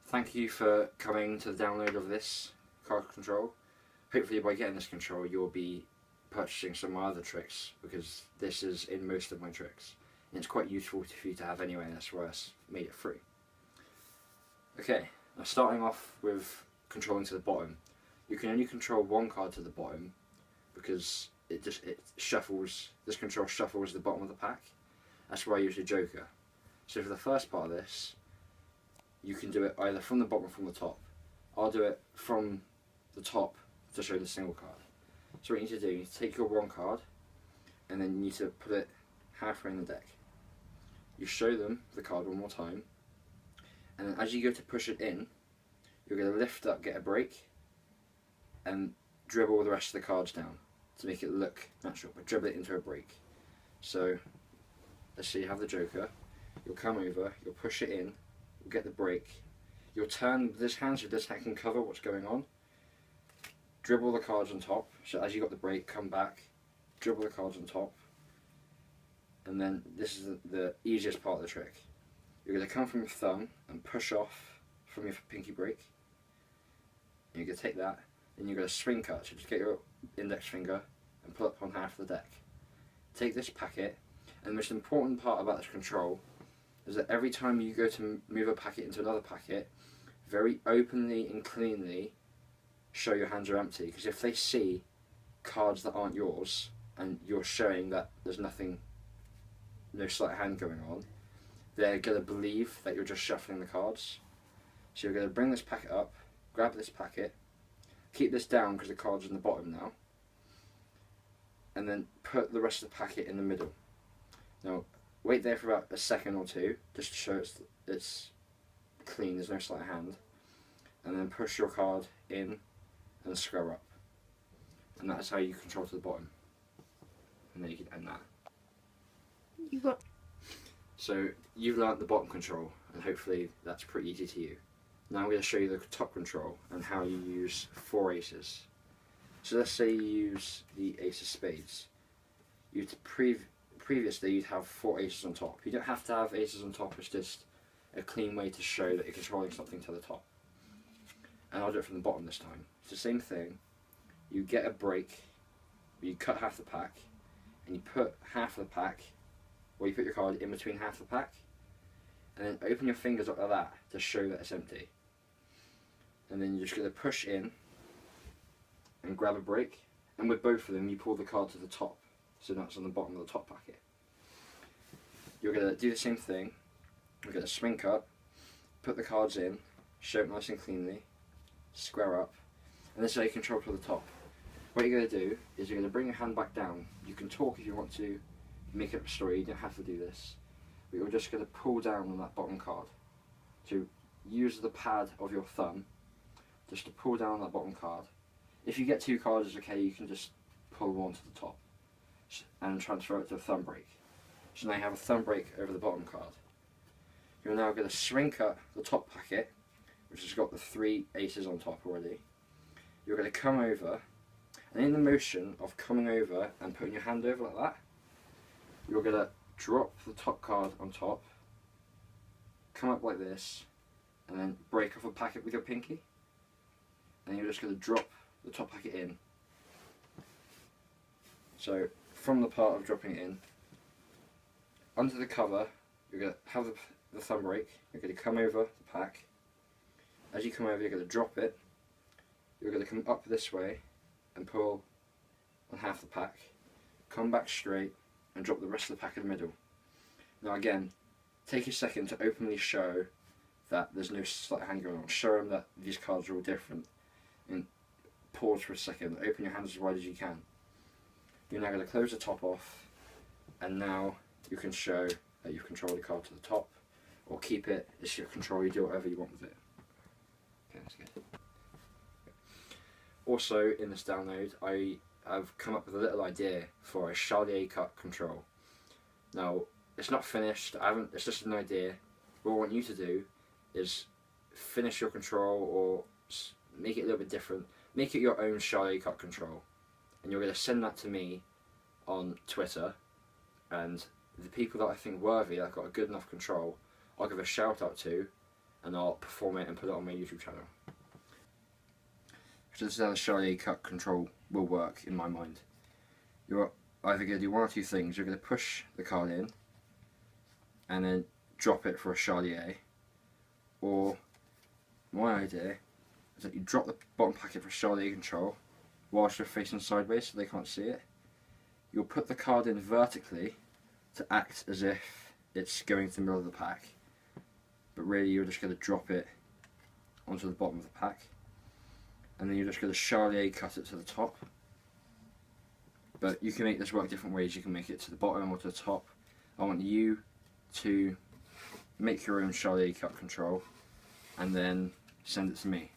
Thank you for coming to the download of this card control. Hopefully by getting this control you'll be purchasing some of my other tricks, because this is in most of my tricks. And it's quite useful for you to have anyway, and that's why I made it free. Okay, now starting off with controlling to the bottom. You can only control one card to the bottom because it shuffles, this control shuffles the bottom of the pack. That's why I use a joker. So for the first part of this, you can do it either from the bottom or from the top. I'll do it from the top to show the single card. So what you need to do, you need to take your one card and then you need to put it halfway in the deck. You show them the card one more time, and then as you go to push it in, you're going to lift up, get a break, and dribble the rest of the cards down to make it look natural, but dribble it into a break. So let's say you have the joker, you'll come over, you'll push it in, you'll get the break, you'll turn this hand so this hand can cover what's going on, dribble the cards on top, so as you got the break, come back, dribble the cards on top, and then this is the easiest part of the trick. You're going to come from your thumb and push off from your pinky break, and you're going to take that, and you're going to swing cut, so just get your index finger and pull up on half of the deck. Take this packet, and the most important part about this control is that every time you go to move a packet into another packet, very openly and cleanly show your hands are empty, because if they see cards that aren't yours and you're showing that there's nothing, no sleight of hand going on, they're going to believe that you're just shuffling the cards. So you're going to bring this packet up, grab this packet, keep this down because the card's in the bottom now, and then put the rest of the packet in the middle. Now wait there for about a second or two just to show it's clean, there's no sleight of hand, and then push your card in and square up, and that's how you control to the bottom, and then you can end that. You got. So you've learnt the bottom control, and hopefully that's pretty easy to you. Now I'm going to show you the top control and how you use 4 aces. So let's say you use the ace of spades. Previously you'd have 4 aces on top. You don't have to have aces on top, it's just a clean way to show that you're controlling something to the top. And I'll do it from the bottom this time. It's the same thing. You get a break, you cut half the pack, and you put half of the pack, or you put your card in between half the pack, and then open your fingers up like that to show that it's empty. And then you're just going to push in and grab a break, and with both of them you pull the card to the top, so that's on the bottom of the top packet. You're going to do the same thing. You're going to swing cut, put the cards in, show it nice and cleanly, square up, and this is how you control to the top. What you're going to do is you're going to bring your hand back down. You can talk if you want to, make up a story, you don't have to do this. But you're just going to pull down on that bottom card. So use the pad of your thumb just to pull down on that bottom card. If you get 2 cards, it's okay, you can just pull one to the top and transfer it to a thumb break. So now you have a thumb break over the bottom card. You're now going to swing cut the top packet, which has got the 3 aces on top already. You're going to come over, and in the motion of coming over and putting your hand over like that, you're going to drop the top card on top, come up like this, and then break off a packet with your pinky. And you're just going to drop the top packet in. So from the part of dropping it in, under the cover, you're going to have the thumb break, you're going to come over the pack. As you come over, you're going to drop it, you're going to come up this way and pull on half the pack, come back straight and drop the rest of the pack in the middle. Now again, take a second to openly show that there's no sleight of hand going on. Show them that these cards are all different, and pause for a second, open your hands as wide as you can. You're now going to close the top off, and now you can show that you've controlled the card to the top, or keep it, it's your control, you do whatever you want with it. Okay, that's good. Also in this download I've come up with a little idea for a Charlier cut control. Now it's not finished, it's just an idea. What I want you to do is finish your control or make it a little bit different. Make it your own Charlier cut control, and you're going to send that to me on Twitter, and the people that I think worthy, that got a good enough control, I'll give a shout out to, and I'll perform it and put it on my YouTube channel. So this is how the Charlier cut control will work in my mind. You're either going to do one or two things. You're going to push the card in and then drop it for a Charlier, or my idea is that you drop the bottom packet for Charlier control whilst you're facing sideways so they can't see it. You'll put the card in vertically to act as if it's going to the middle of the pack, but really you're just going to drop it onto the bottom of the pack, and then you're just going to Charlier cut it to the top. But you can make this work different ways. You can make it to the bottom or to the top. I want you to make your own Charlier cut control and then send it to me.